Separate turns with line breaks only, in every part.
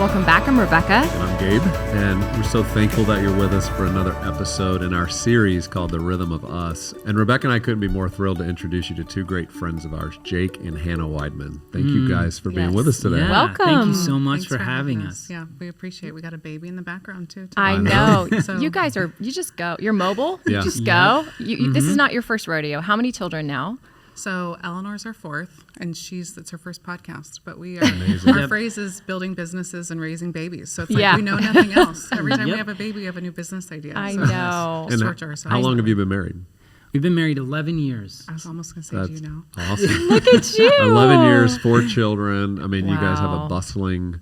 welcome back. I'm Rebekah.
And I'm Gabe, and we're so thankful that you're with us for another episode in our series called The Rhythm of Us. And Rebekah and I couldn't be more thrilled to introduce you to two great friends of ours, Jake and Hannah Weidmann. Thank you guys for being with us today.
Yeah. Welcome.
Thank you so much for having us.
Yeah, we appreciate it. We got a baby in the background too.
I know.
So,
You guys are, you just go. You're mobile.
Yeah.
You just go. This is not your first rodeo. How many children now?
so Eleanor's our fourth, and it's her first podcast. But we are our phrase is building businesses and raising babies. So it's like we know nothing else. Every time we have a baby, we have a new business idea.
I
so
know.
And how long have you been married?
We've been married 11 years.
I was almost going to say, do you know?
Awesome.
Look at you.
11 years, 4 children. I mean, you guys have a bustling,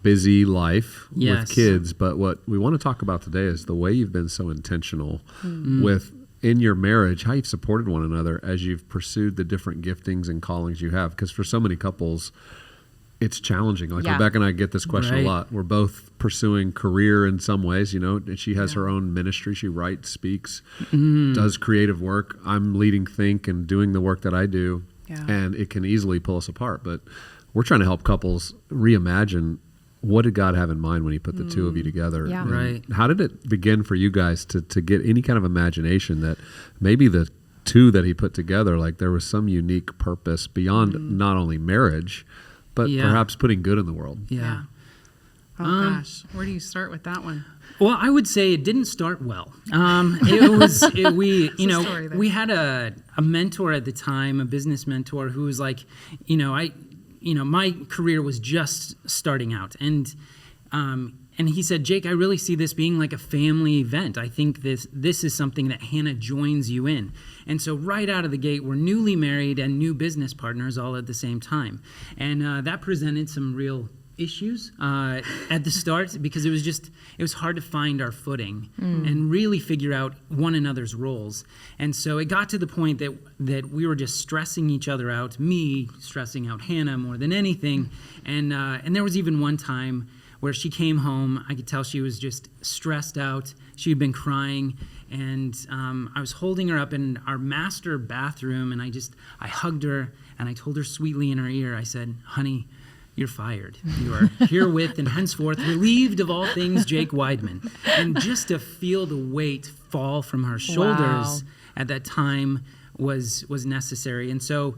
busy life with kids. But what we want to talk about today is the way you've been so intentional with in your marriage, how you've supported one another as you've pursued the different giftings and callings you have. Because for so many couples, it's challenging. Like Rebekah and I get this question a lot. We're both pursuing career in some ways, you know. She has her own ministry. She writes, speaks, does creative work. I'm leading Think and doing the work that I do. Yeah. And it can easily pull us apart. But we're trying to help couples reimagine, what did God have in mind when he put the two of you together?
Yeah.
Right.
How did it begin for you guys to get any kind of imagination that maybe the two that he put together, like there was some unique purpose beyond not only marriage, but perhaps putting good in the world?
Yeah.
Oh gosh, where do you start with that one?
Well, I would say it didn't start well. We had a mentor at the time, a business mentor, who was like, my career was just starting out, and he said, Jake, I really see this being like a family event. I think this is something that Hannah joins you in. And so right out of the gate, we're newly married and new business partners all at the same time. And that presented some real issues at the start, because it was hard to find our footing and really figure out one another's roles. And so it got to the point that we were just stressing each other out, me stressing out Hannah more than anything. And there was even one time where she came home. I could tell she was just stressed out. She had been crying, and I was holding her up in our master bathroom, and I hugged her, and I told her sweetly in her ear, I said, honey, you're fired. You are herewith and henceforth relieved of all things Jake Weidmann. And just to feel the weight fall from her shoulders at that time was necessary. And so,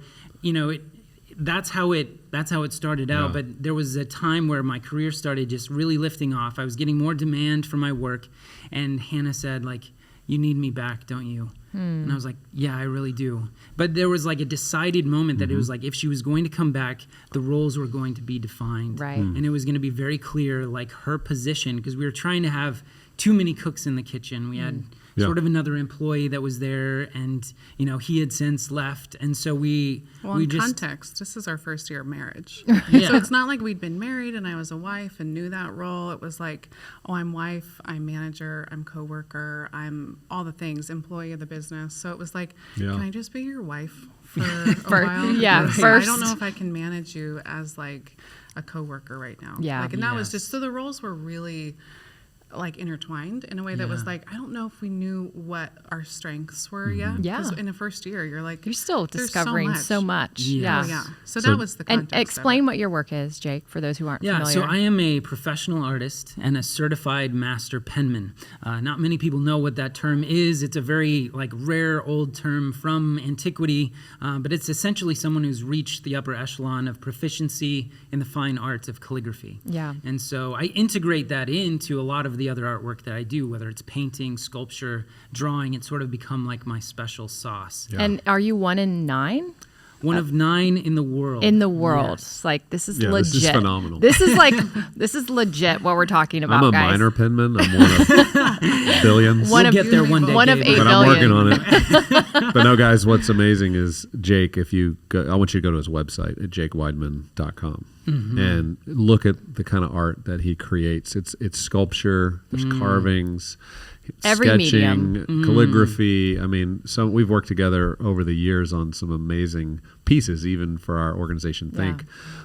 that's how it started out. But there was a time where my career started just really lifting off. I was getting more demand for my work, and Hannah said, like, you need me back, don't you? And I was like, yeah, I really do. But there was like a decided moment that it was like, if she was going to come back, the roles were going to be defined.
Right.
And it was going to be very clear, like, her position, because we were trying to have too many cooks in the kitchen. We had sort of another employee that was there, and he had since left, and so we
context, this is our first year of marriage. So it's not like we'd been married and I was a wife and knew that role. It was like, I'm wife, I'm manager, I'm coworker, I'm all the things, employee of the business. So it was like, can I just be your wife for a while?
First.
I don't know if I can manage you as like a coworker right now. And that was just, so the roles were really like intertwined in a way that was like, I don't know if we knew what our strengths were yet. Because in the first year, you're
still discovering so much.
So that was the context.
And explain what your work is, Jake, for those who aren't familiar.
So I am a professional artist and a certified master penman. Not many people know what that term is. It's a very rare old term from antiquity, but it's essentially someone who's reached the upper echelon of proficiency in the fine arts of calligraphy. Yeah. And so I integrate that into a lot of the other artwork that I do, whether it's painting, sculpture, drawing. It's sort of become like my special sauce.
Yeah. And are you 1 in 9?
One of 9 in the world.
In the world. Yes. This is legit.
This is phenomenal.
This is legit what we're talking about,
I'm a
guys.
minor penman. I'm one of billions.
We'll get there one day.
One of 8 billion.
But I'm working on it. But no, guys, what's amazing is Jake, I want you to go to his website at jakeweidmann.com and look at the kind of art that he creates. It's sculpture, there's carvings,
every
sketching,
medium.
Calligraphy. I mean, we've worked together over the years on some amazing pieces, even for our organization Think.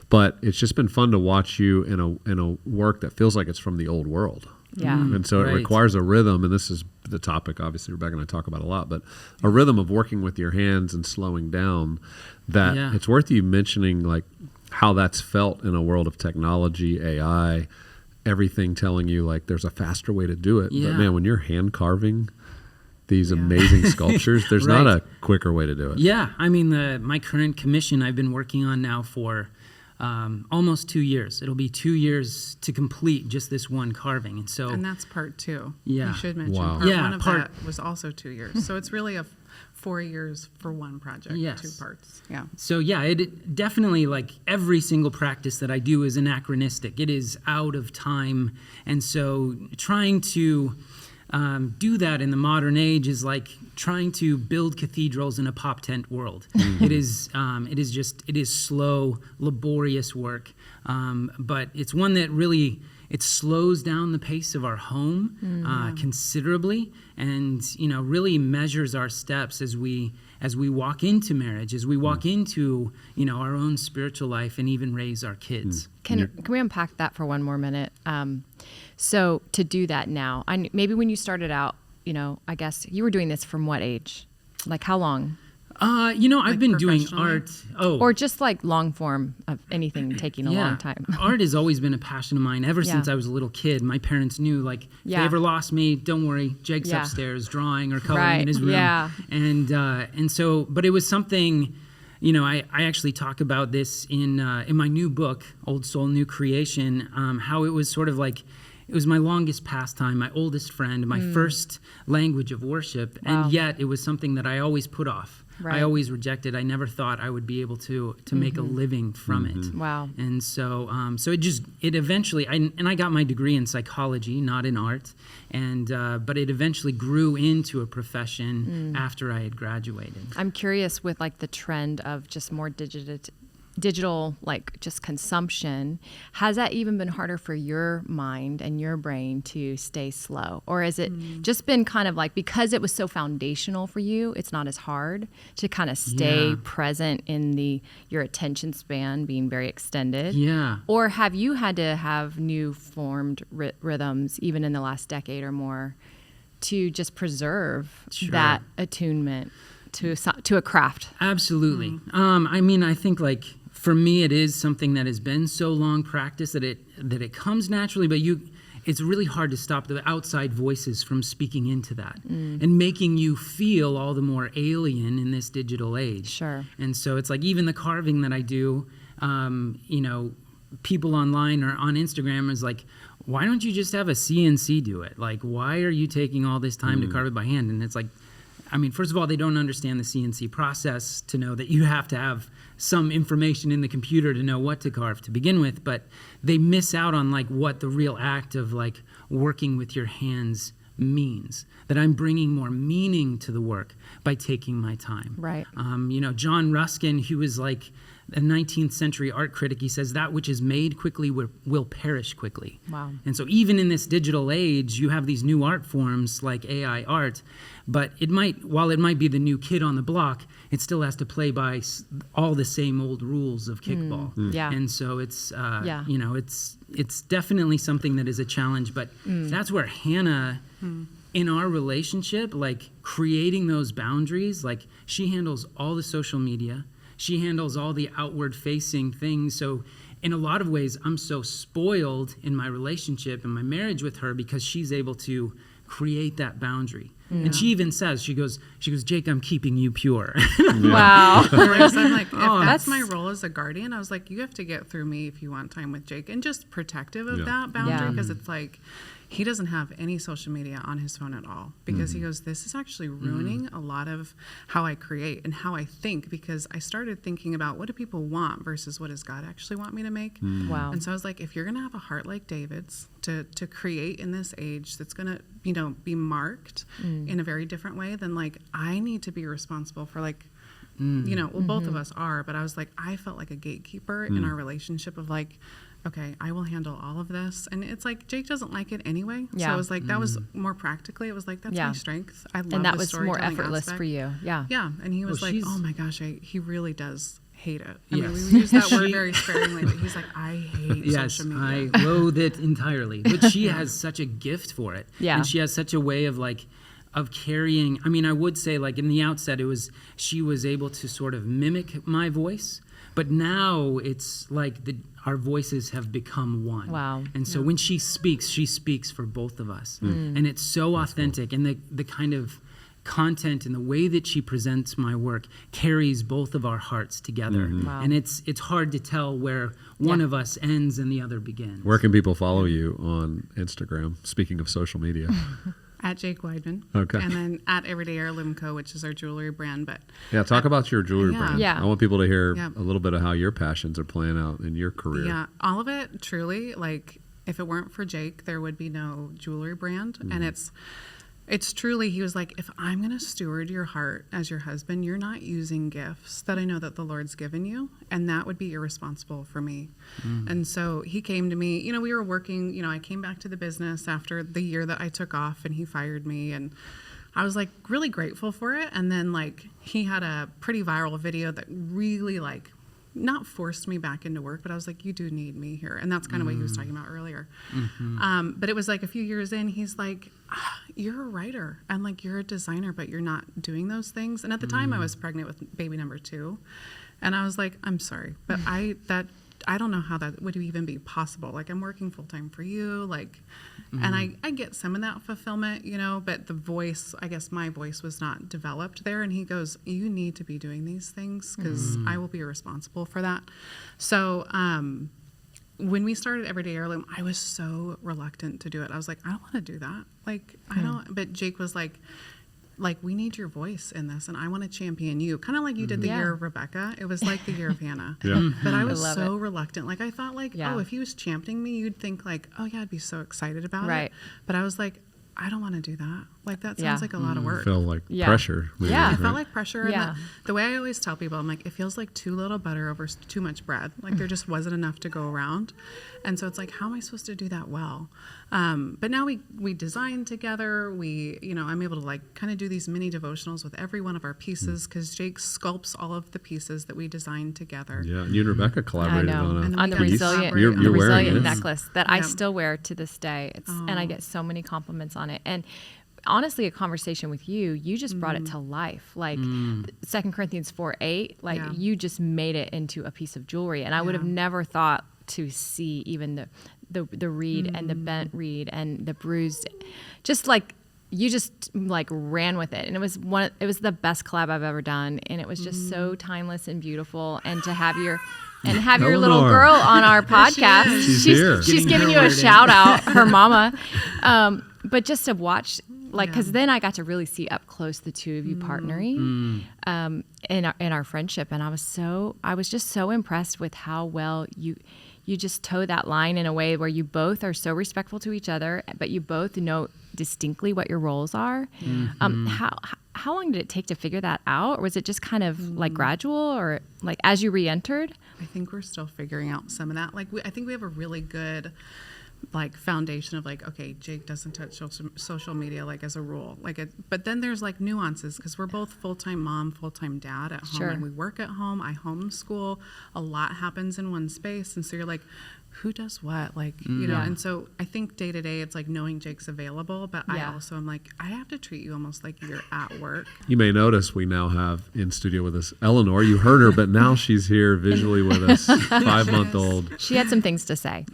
But it's just been fun to watch you in a work that feels like it's from the old world.
Yeah.
And so it requires a rhythm, and this is the topic, obviously, Rebekah and I talk about a lot, but a rhythm of working with your hands and slowing down that it's worth you mentioning, like, how that's felt in a world of technology, AI, everything telling you like there's a faster way to do it.
Yeah.
But man, when you're hand carving these amazing sculptures, there's not a quicker way to do it.
Yeah. I mean, my current commission I've been working on now for almost 2 years. It'll be 2 years to complete just this one carving. And
that's part 2.
Yeah.
You should mention
Wow.
part 1 of that was also 2 years. So it's really 4 years for one project,
Yes.
2 parts. Yeah.
So yeah, it definitely, like, every single practice that I do is anachronistic. It is out of time. And so trying to do that in the modern age is like trying to build cathedrals in a pop tent world. It is slow, laborious work, but it's one that really, it slows down the pace of our home considerably, and really measures our steps as we walk into marriage, as we walk into our own spiritual life, and even raise our kids.
Can we unpack that for one more minute? So to do that now, maybe when you started out, I guess you were doing this from what age? Like how long?
I've been doing art.
Or just like long form of anything taking a long time.
Art has always been a passion of mine ever since I was a little kid. My parents knew, like, if they ever lost me, don't worry, Jake's upstairs drawing or coloring in his room.
Yeah.
And so, but it was something, I actually talk about this in my new book, Old Soul, New Creation, how it was sort of like, it was my longest pastime, my oldest friend, my first language of worship, and yet it was something that I always put off.
Right.
I always rejected. I never thought I would be able to make a living from it.
Wow.
And so it eventually, I got my degree in psychology, not in art, and but it eventually grew into a profession after I had graduated.
I'm curious with like the trend of just more digital, like just consumption, has that even been harder for your mind and your brain to stay slow? Or has it just been kind of like, because it was so foundational for you, it's not as hard to kind of stay present in your attention span being very extended?
Yeah.
Or have you had to have new formed rhythms even in the last decade or more to just preserve that attunement to a craft?
Absolutely. I think, like, for me, it is something that has been so long practice that it comes naturally, but it's really hard to stop the outside voices from speaking into that and making you feel all the more alien in this digital age.
Sure.
And so it's like, even the carving that I do, people online or on Instagram is like, why don't you just have a CNC do it? Like, why are you taking all this time to carve it by hand? And it's like, first of all, they don't understand the CNC process to know that you have to have some information in the computer to know what to carve to begin with, but they miss out on like what the real act of like working with your hands means, that I'm bringing more meaning to the work by taking my time.
Right.
John Ruskin, who was like a 19th century art critic, he says that which is made quickly will perish quickly.
Wow.
And so even in this digital age, you have these new art forms like AI art, but while it might be the new kid on the block, it still has to play by all the same old rules of kickball.
Yeah.
And so it's, it's definitely something that is a challenge, but that's where Hannah, in our relationship, like creating those boundaries, like she handles all the social media, she handles all the outward-facing things. So in a lot of ways, I'm so spoiled in my relationship and my marriage with her because she's able to create that boundary. And she even says, she goes, Jake, I'm keeping you pure.
Wow.
I'm like, if that's my role as a guardian, I was like, you have to get through me if you want time with Jake, and just protective of that boundary, because it's like, he doesn't have any social media on his phone at all, because he goes, this is actually ruining a lot of how I create and how I think, because I started thinking about what do people want versus what does God actually want me to make.
Wow.
And so I was like, if you're going to have a heart like David's to create in this age that's going to, be marked in a very different way, then like I need to be responsible for like, both of us are, but I was like, I felt like a gatekeeper in our relationship of like, okay, I will handle all of this. And it's like, Jake doesn't like it anyway.
Yeah.
So I was like, that was more practically, it was like, that's my strength. I love
and that
the
was more
storytelling
effortless
aspect.
for you. Yeah.
Yeah. And he was like, oh my gosh, he really does hate it. I
Yes.
mean, we use that word very sparingly, but he's like, I hate social media.
I loathe it entirely. But she has such a gift for it.
Yeah.
And she has such a way of like, carrying. I mean, I would say, like, in the outset, she was able to sort of mimic my voice, but now it's like our voices have become one.
Wow.
And so when she speaks for both of us. And it's so authentic. Cool. And the kind of content and the way that she presents my work carries both of our hearts together.
Wow.
And it's hard to tell where one of us ends and the other begins.
Where can people follow you on Instagram, speaking of social media?
At Jake Weidmann.
Okay.
And then at Everyday Heirloom Co., which is our jewelry brand. But
talk about your jewelry brand.
Yeah.
I want people to hear a little bit of how your passions are playing out in your career.
Yeah, all of it, truly. Like, if it weren't for Jake, there would be no jewelry brand. And it's truly, he was like, if I'm going to steward your heart as your husband, you're not using gifts that I know that the Lord's given you, and that would be irresponsible for me. And so he came to me, we were working, I came back to the business after the year that I took off, and he fired me, and I was like really grateful for it. And then like he had a pretty viral video that really like not forced me back into work, but I was like, you do need me here. And that's kind of what he was talking about earlier. But it was like a few years in, he's like, you're a writer and like you're a designer, but you're not doing those things. And at the time I was pregnant with baby number 2. And I was like, I'm sorry, but I don't know how that would even be possible. Like, I'm working full time for you, like, and I get some of that fulfillment, but the voice, I guess my voice was not developed there. And he goes, you need to be doing these things because I will be responsible for that. So, when we started Everyday Heirloom, I was so reluctant to do it. I was like, I don't want to do that. Like, I don't, but Jake was like, we need your voice in this, and I want to champion you. Kind of like you did the year of Rebekah. It was like the year of Hannah. But I was so reluctant. Like, I thought, like, oh, if he was championing me, you'd think, like, oh, yeah, I'd be so excited about it. But I was like, I don't want to do that. Like, that sounds like a lot of work.
Feel like pressure. Maybe,
it felt like pressure. And the way I always tell people, I'm like, it feels like too little butter over too much bread. Like, there just wasn't enough to go around. And so it's like, how am I supposed to do that well? But now we design together. I'm able to like kind of do these mini devotionals with every one of our pieces because Jake sculpts all of the pieces that we design together.
Yeah, and you and Rebekah collaborated
on the
piece.
resilient necklace that I still wear to this day. And I get so many compliments on it. And honestly, a conversation with you just brought it to life. Like 2 Corinthians 4:8, like you just made it into a piece of jewelry. And I would have never thought to see even the reed and the bent reed and the bruised, just like you just like ran with it. And it was the best collab I've ever done. And it was just so timeless and beautiful. And to have your little girl on our podcast. She's giving you a shout out, her mama. But just to watch, like, because then I got to really see up close the two of you partnering in our friendship, and I was just so impressed with how well you just toe that line in a way where you both are so respectful to each other, but you both know distinctly what your roles are. How long did it take to figure that out, or was it just kind of like gradual, or like as you re-entered?
I think we're still figuring out some of that. Like, I think we have a really good like foundation of like, okay, Jake doesn't touch social media like as a rule, but then there's like nuances because we're both full-time mom, full-time dad at home, and we work at home. I homeschool. A lot happens in one space, and so you're like, who does what, like, and so I think day to day it's like knowing Jake's available, but I also am like, I have to treat you almost like you're at work.
You may notice we now have in studio with us Eleanor. You heard her, but now she's here visually with us, 5-month-old.
She had some things to say.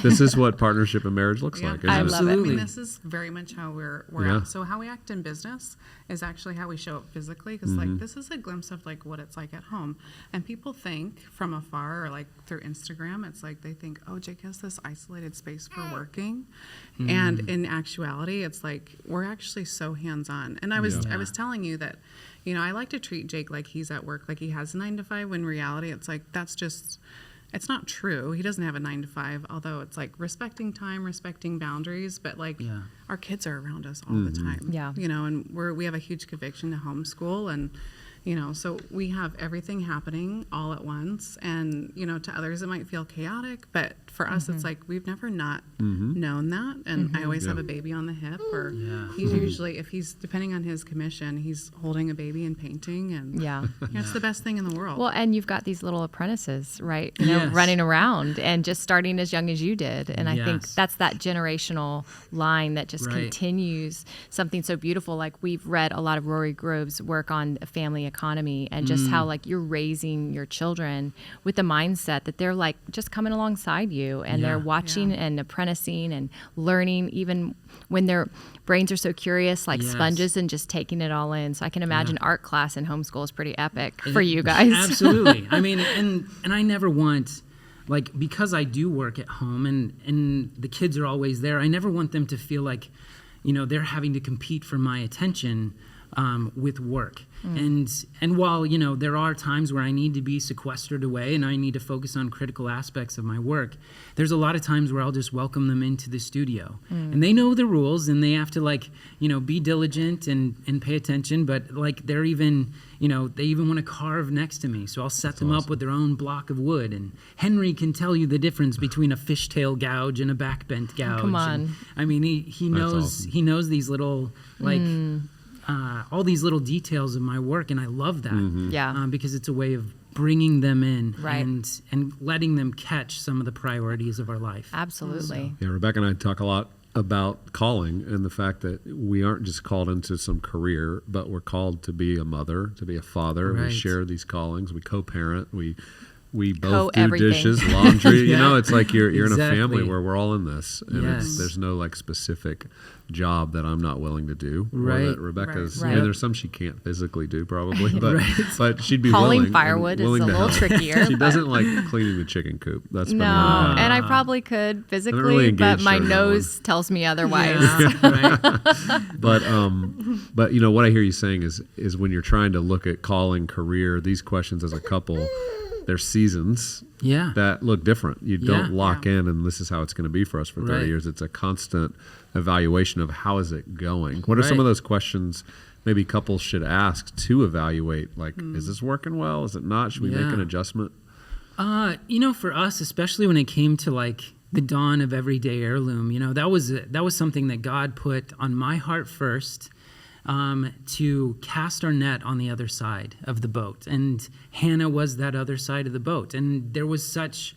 This is what partnership and marriage looks like, isn't
I
it?
love it.
I mean, this is very much how we're at. So how we act in business is actually how we show up physically, because like this is a glimpse of like what it's like at home, and people think from afar or like through Instagram, it's like they think, oh, Jake has this isolated space for working, and in actuality it's like we're actually so hands-on. And I was telling you that I like to treat Jake like he's at work, like he has a 9 to 5, when in reality it's like it's not true. He doesn't have a 9 to 5, although it's like respecting time, respecting boundaries, but like our kids are around us all the time. And we have a huge conviction to homeschool, and So we have everything happening all at once. And, to others, it might feel chaotic. But for us, it's like we've never not known that. And I always have a baby on the hip. Or he's usually, if he's, depending on his commission, he's holding a baby and painting. And it's the best thing in the world.
Well, and you've got these little apprentices, right? Running around and just starting as young as you did. And I think that's that generational line that just continues something so beautiful. Like we've read a lot of Rory Grove's work on a family economy and just how like you're raising your children with the mindset that they're like just coming alongside you and they're watching and apprenticing and learning even when their brains are so curious, like sponges, and just taking it all in. So I can imagine art class in homeschool is pretty epic for you guys.
Absolutely. I mean, and I never want, like, because I do work at home and the kids are always there, I never want them to feel like, they're having to compete for my attention with work. And while, there are times where I need to be sequestered away and I need to focus on critical aspects of my work, there's a lot of times where I'll just welcome them into the studio. And they know the rules and they have to be diligent and pay attention, but like they're even, they even want to carve next to me. So I'll set them up with their own block of wood. And Henry can tell you the difference between a fishtail gouge and a backbent gouge.
Come on.
And, I mean, he knows these little, all these little details of my work, and I love that. Because it's a way of bringing them in and letting them catch some of the priorities of our life.
Absolutely.
Yeah, Rebekah and I talk a lot about calling and the fact that we aren't just called into some career, but we're called to be a mother, to be a father. We share these callings. We co-parent. We both do dishes, laundry. It's like you're in a family where we're all in this, and there's no like specific job that I'm not willing to do, or that Rebekah's. There's some she can't physically do probably, but she'd be
hauling
willing.
Firewood is a little trickier.
She doesn't like cleaning the chicken coop. That's
no, and I probably could physically, but my nose tells me otherwise.
But what I hear you saying is when you're trying to look at calling, career, these questions as a couple. There's seasons that look different. You don't lock in and this is how it's going to be for us for 30 years. It's a constant evaluation of how is it going. What are some of those questions maybe couples should ask to evaluate? Like, is this working well? Is it not? Should we make an adjustment?
For us, especially when it came to like the dawn of Everyday Heirloom, that was something that God put on my heart first. To cast our net on the other side of the boat, and Hannah was that other side of the boat, and there was such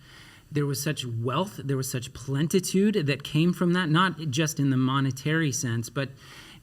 wealth, there was such plenitude that came from that, not just in the monetary sense, but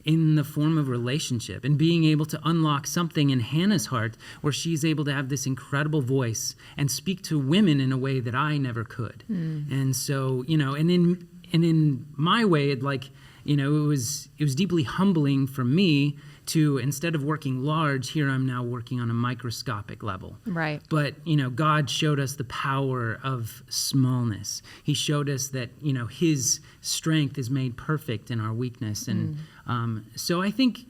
in the form of relationship and being able to unlock something in Hannah's heart where she's able to have this incredible voice and speak to women in a way that I never could. And so, and in my way, it was deeply humbling for me to, instead of working large, here I'm now working on a microscopic level.
Right.
But, God showed us the power of smallness. He showed us that, his strength is made perfect in our weakness. And so I think,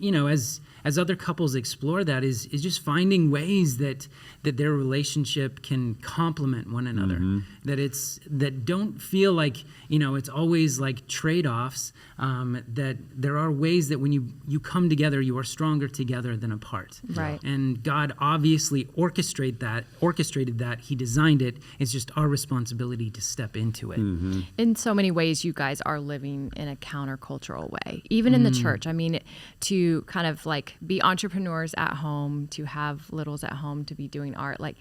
as other couples explore that is just finding ways that their relationship can complement one another. That don't feel like, it's always like trade-offs, that there are ways that when you come together, you are stronger together than apart.
Right.
And God obviously orchestrated that. He designed it. It's just our responsibility to step into it.
In so many ways, you guys are living in a countercultural way, even in the church. I mean, to kind of like be entrepreneurs at home, to have littles at home, to be doing art. Like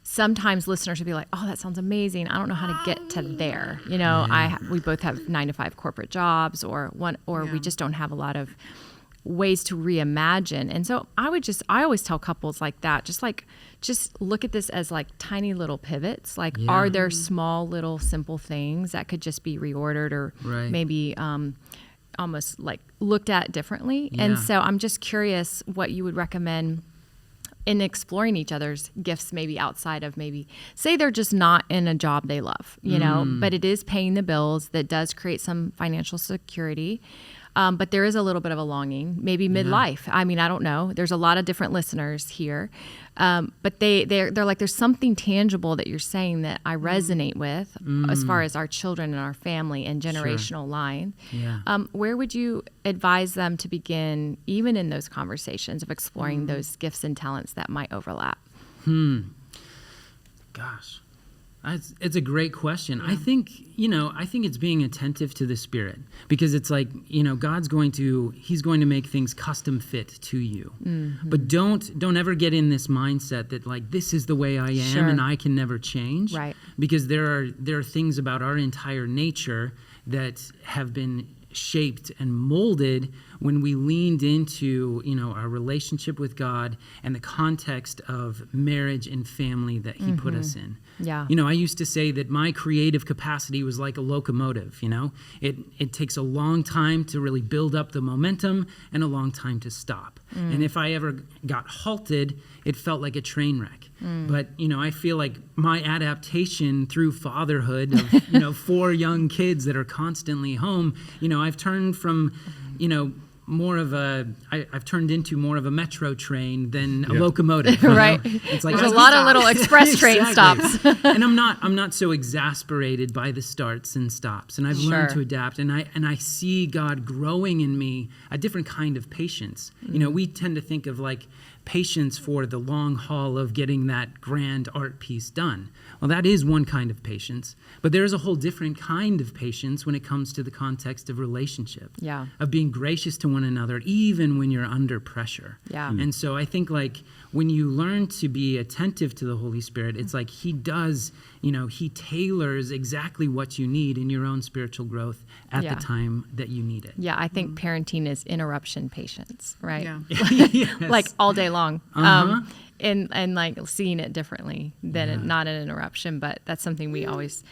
sometimes listeners would be like, "Oh, that sounds amazing. I don't know how to get to there." We both have 9-to-5 corporate jobs, or we just don't have a lot of ways to reimagine. And so I always tell couples like that, just look at this as like tiny little pivots. Like, are there small little simple things that could just be reordered or maybe almost like looked at differently? And so I'm just curious what you would recommend in exploring each other's gifts, maybe outside of maybe, say they're just not in a job they love, but it is paying the bills, that does create some financial security. but there is a little bit of a longing, maybe midlife. I mean, I don't know. There's a lot of different listeners here. But they're like, there's something tangible that you're saying that I resonate with as far as our children and our family and generational line.
Yeah.
Where would you advise them to begin, even in those conversations of exploring those gifts and talents that might overlap?
Gosh, it's a great question. I think it's being attentive to the Spirit, because it's like, God's he's going to make things custom fit to you. But don't ever get in this mindset that like, this is the way I am and I can never change.
Right.
Because there are things about our entire nature that have been shaped and molded when we leaned into our relationship with God and the context of marriage and family that he put us in.
Yeah.
I used to say that my creative capacity was like a locomotive. It takes a long time to really build up the momentum and a long time to stop. And if I ever got halted, it felt like a train wreck. But I feel like my adaptation through fatherhood of 4 young kids that are constantly home, I've turned from I've turned into more of a metro train than a locomotive.
Right.
It's like
there's a lot of little express train stops.
And I'm not so exasperated by the starts and stops. And I've learned to adapt. And I see God growing in me a different kind of patience. We tend to think of like patience for the long haul of getting that grand art piece done. Well, that is one kind of patience, but there is a whole different kind of patience when it comes to the context of relationship, of being gracious to one another, even when you're under pressure.
Yeah.
And so I think like when you learn to be attentive to the Holy Spirit, it's like he does, he tailors exactly what you need in your own spiritual growth at the time that you need it.
Yeah, I think parenting is interruption patience, right?
Yeah.
Yes.
Like all day long. And like seeing it differently than not an interruption, but that's something we always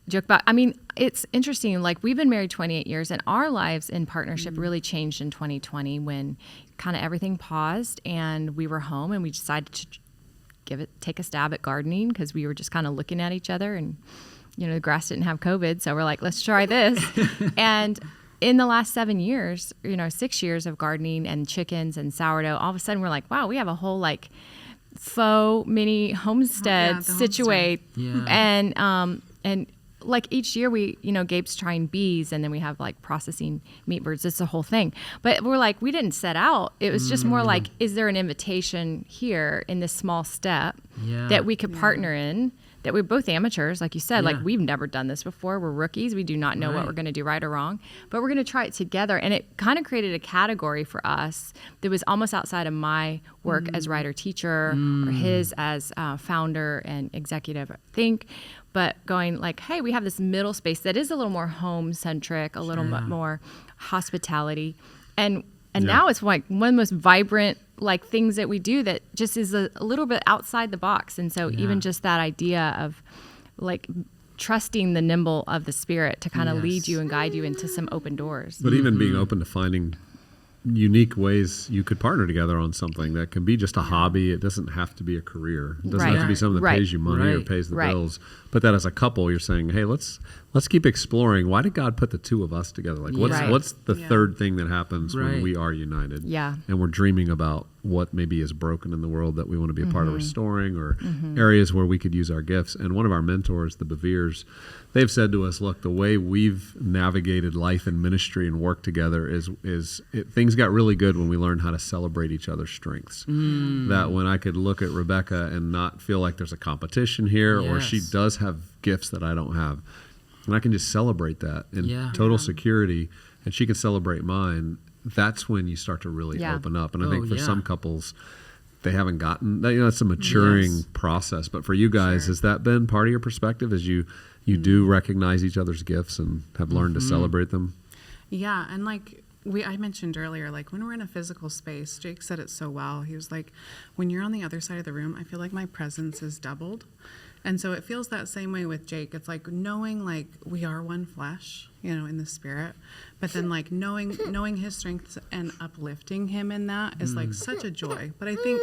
joke about. I mean, it's interesting. Like we've been married 28 years, and our lives in partnership really changed in 2020 when kind of everything paused and we were home and we decided to take a stab at gardening because we were just kind of looking at each other and, the grass didn't have COVID. So we're like, let's try this. And in the last 7 years, 6 years of gardening and chickens and sourdough, all of a sudden we're like, wow, we have a whole like faux mini homestead situate.
Yeah.
And like each year we, Gabe's trying bees and then we have like processing meat birds. It's a whole thing. But we're like, we didn't set out. It was just more like, is there an invitation here in this small step that we could partner in? That we're both amateurs, like you said, like we've never done this before. We're rookies. We do not know what we're going to do right or wrong, but we're going to try it together. And it kind of created a category for us that was almost outside of my work as writer-teacher or his as founder and executive think, but going like, hey, we have this middle space that is a little more home-centric, a little bit more hospitality. And now it's like one of the most vibrant like things that we do that just is a little bit outside the box. And so even just that idea of like trusting the nimble of the Spirit to kind of lead you and guide you into some open doors.
But even being open to finding unique ways you could partner together on something that can be just a hobby. It doesn't have to be a career. It doesn't have to be something that pays you money or pays the bills. But that as a couple, you're saying, hey, let's keep exploring. Why did God put the two of us together? Like what's the third thing that happens when we are united?
Yeah.
And we're dreaming about what maybe is broken in the world that we want to be a part of restoring, or areas where we could use our gifts. And one of our mentors, the Beveres, they've said to us, look, the way we've navigated life and ministry and work together is things got really good when we learned how to celebrate each other's strengths. That when I could look at Rebekah and not feel like there's a competition here, or she does have gifts that I don't have, and I can just celebrate that in total security, and she can celebrate mine. That's when you start to really open up. And I think for some couples, they haven't gotten that. It's a maturing process. But for you guys, has that been part of your perspective as you do recognize each other's gifts and have learned to celebrate them?
Yeah, and like I mentioned earlier, like when we're in a physical space, Jake said it so well. He was like, when you're on the other side of the room, I feel like my presence is doubled. And so it feels that same way with Jake. It's like knowing like we are one flesh, in the Spirit, but then like knowing his strengths and uplifting him in that is like such a joy. But I think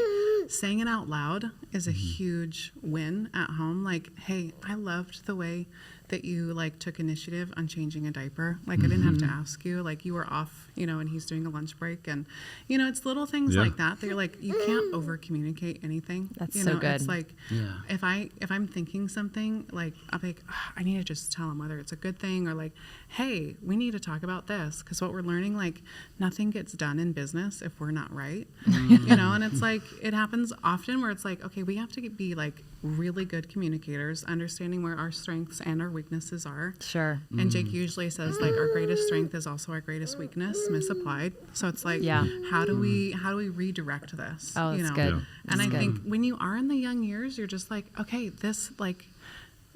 saying it out loud is a huge win at home. Like, hey, I loved the way that you like took initiative on changing a diaper. Like I didn't have to ask you, like you were off, and he's doing a lunch break, and it's little things like that you're like, you can't over communicate anything.
That's so good.
It's like, if I'm thinking something, like I'll be like, I need to just tell him whether it's a good thing or like, hey, we need to talk about this, because what we're learning, like nothing gets done in business if we're not right. And it's like, it happens often where it's like, okay, we have to be like really good communicators, understanding where our strengths and our weaknesses are.
Sure.
And Jake usually says like our greatest strength is also our greatest weakness, misapplied. So it's like, how do we redirect this?
Oh, that's good.
And
That's
I
good.
think when you are in the young years, you're just like, okay, this like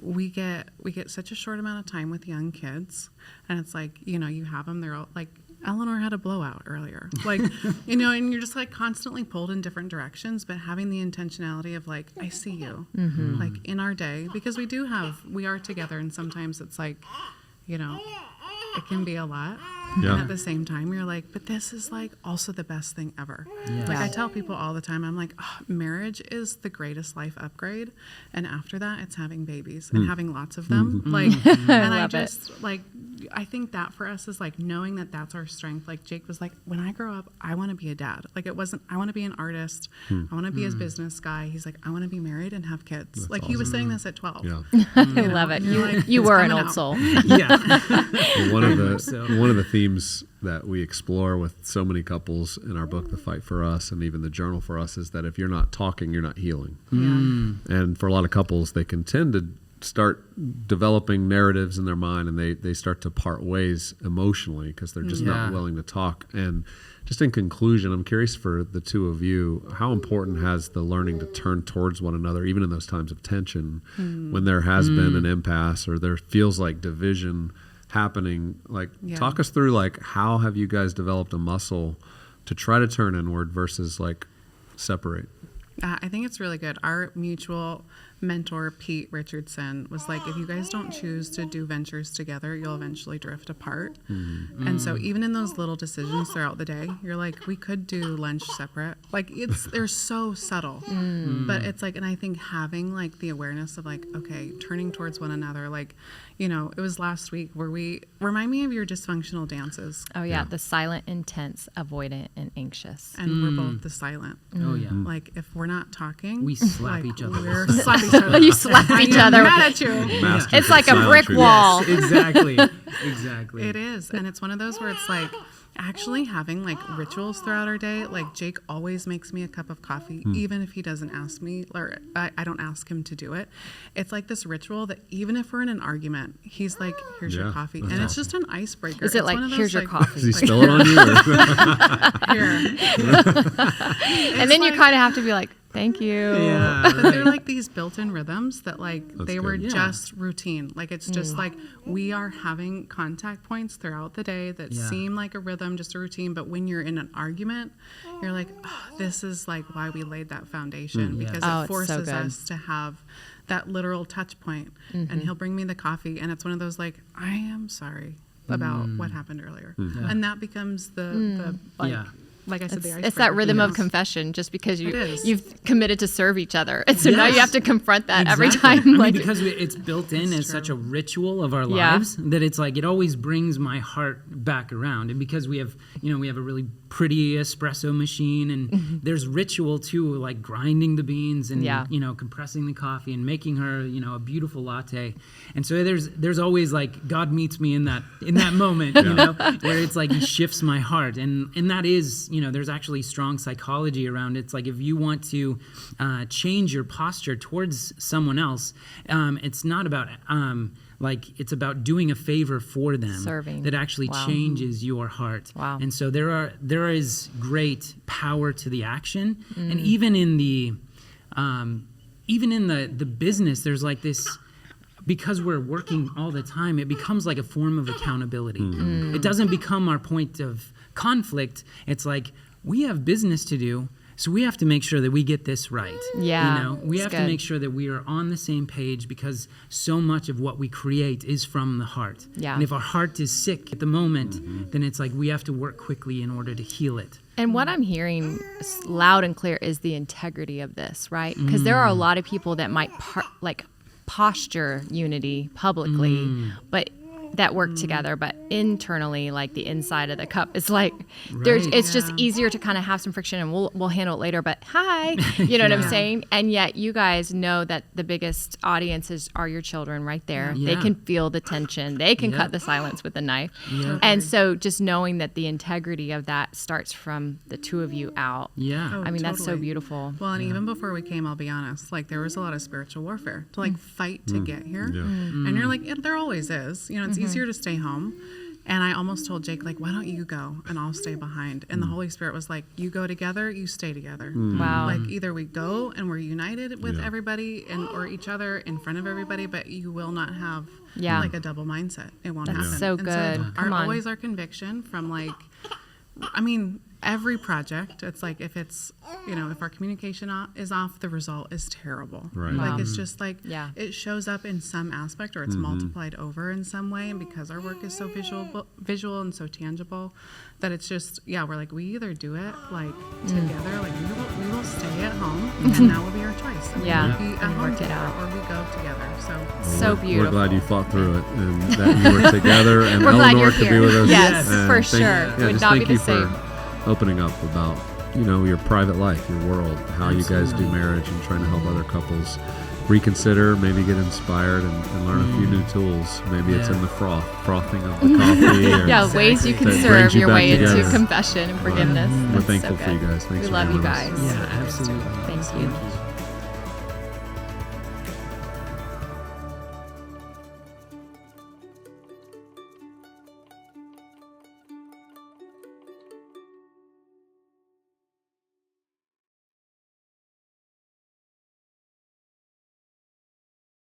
we get such a short amount of time with young kids, and it's like, you have them, they're all like, Eleanor had a blowout earlier, like, and you're just like constantly pulled in different directions, but having the intentionality of like, I see you, like in our day, because we are together, and sometimes it's like, it can be a lot. And at the same time, you're like, but this is like also the best thing ever.
Yeah.
Like I tell people all the time, I'm like, marriage is the greatest life upgrade. And after that, it's having babies and having lots of them. Like, and I just like, I think that for us is like knowing that that's our strength. Like Jake was like, when I grow up, I want to be a dad. Like it wasn't, I want to be an artist. I want to be a business guy. He's like, I want to be married and have kids.
That's
like he was saying this at 12.
Yeah.
I love it. You were an old soul.
Yeah.
Well, one of the themes that we explore with so many couples in our book, The Fight for Us, and even the journal for us, is that if you're not talking, you're not healing. And for a lot of couples, they can tend to start developing narratives in their mind, and they start to part ways emotionally because they're just not willing to talk. And just in conclusion, I'm curious for the two of you, how important has the learning to turn towards one another, even in those times of tension, when there has been an impasse or there feels like division happening? Like, talk us through, like, how have you guys developed a muscle to try to turn inward versus like separate?
I think it's really good. Our mutual mentor, Pete Richardson, was like, if you guys don't choose to do ventures together, you'll eventually drift apart. And so even in those little decisions throughout the day, you're like, we could do lunch separate. Like they're so subtle, but it's like, and I think having like the awareness of like, okay, turning towards one another, like, it was last week where remind me of your dysfunctional dances.
Oh yeah. The silent, intense, avoidant, and anxious.
And we're both the silent.
Oh yeah.
Like if we're not talking,
We slap each other.
We're slap each other.
You slap each other.
Mad at you.
It's like a brick wall.
Yes, exactly.
It is. And it's one of those where it's like actually having like rituals throughout our day. Like Jake always makes me a cup of coffee, even if he doesn't ask me, or I don't ask him to do it. It's like this ritual that even if we're in an argument, he's like, here's your coffee. And it's just an icebreaker.
Is it like, here's your coffee?
Does he spill it on you?
Here.
And then you kind of have to be like, thank you.
Yeah,
But they're like these built-in rhythms that like they were
Yeah.
just routine. Like it's just like we are having contact points throughout the day that seem like a rhythm, just a routine. But when you're in an argument, you're like, oh, this is like why we laid that foundation, because
Oh,
it
it's so
forces
good.
us to have that literal touch point. And he'll bring me the coffee, and it's one of those like, I am sorry about what happened earlier, and that becomes the like.
Yeah.
Like I said,
It's that rhythm of confession, just because
It is.
you've committed to serve each other. And so now you have to confront that every
Exactly.
time.
I
Like,
mean, because it's built in as such a ritual of our
Yeah.
lives that it's like it always brings my heart back around. And because we have a really pretty espresso machine, and there's ritual too, like grinding the beans and compressing the coffee and making her a beautiful latte. And so there's always like God meets me in that moment, where it's like he shifts my heart, and that is there's actually strong psychology around it. It's like if you want to change your posture towards someone else, it's not about it's about doing a favor for them.
Serving.
That actually
Wow.
changes your heart.
Wow.
And so there is great power to the action, and even in the business, there's like this. Because we're working all the time, it becomes like a form of accountability. It doesn't become our point of conflict. It's like, we have business to do, so we have to make sure that we get this right.
Yeah,
We
it's
have to
good.
make sure that we are on the same page, because so much of what we create is from the heart.
Yeah.
And if our heart is sick at the moment, then it's like we have to work quickly in order to heal it.
and what I'm hearing loud and clear is the integrity of this, right? Because there are a lot of people that might posture unity publicly, but that work together, but internally, like the inside of the cup is like it's just easier to kind of have some friction, and we'll handle it later, but hi, you know what I'm saying? And yet you guys know that the biggest audiences are your children right there. They can feel the tension, they can cut the silence with a knife. And so just knowing that the integrity of that starts from the two of you out. I mean, that's so beautiful.
Well, and even before we came, I'll be honest, like there was a lot of spiritual warfare to like fight to get here. And you're like, there always is, you know, it's easier to stay home. And I almost told Jake, like, why don't you go and I'll stay behind? And the Holy Spirit was like, you go together, you stay together.
Wow.
Like either we go and we're united with everybody and or each other in front of everybody, but you will not have like a double mindset. It won't happen.
So good.
And so always our conviction from like, I mean, every project, it's like if it's, you know, if our communication is off, the result is terrible.
Right.
Like it's just like it shows up in some aspect or it's multiplied over in some way. And because our work is so visual and so tangible, that it's just we're like, we either do it like together, like we will stay at home, and that will be our choice. And we will be at home together, or we go together.
So beautiful.
We're glad you fought through it and that you were together, and
we're glad
Eleanor
you're
could
here.
be with us.
Yes,
and
for sure. Would not be the same.
Opening up about, you know, your private life, your world, how you guys do marriage, and trying to help other couples reconsider, maybe get inspired and learn a few new tools. Maybe it's in the frothing of the coffee. Or
ways you can
that
serve
brings you
your
back
way
together.
into confession and forgiveness.
We're
That's
thankful
so
for you
good.
guys. Thanks
we
for
love
being
you
with us.
guys.
Yeah, absolutely.
Thank you.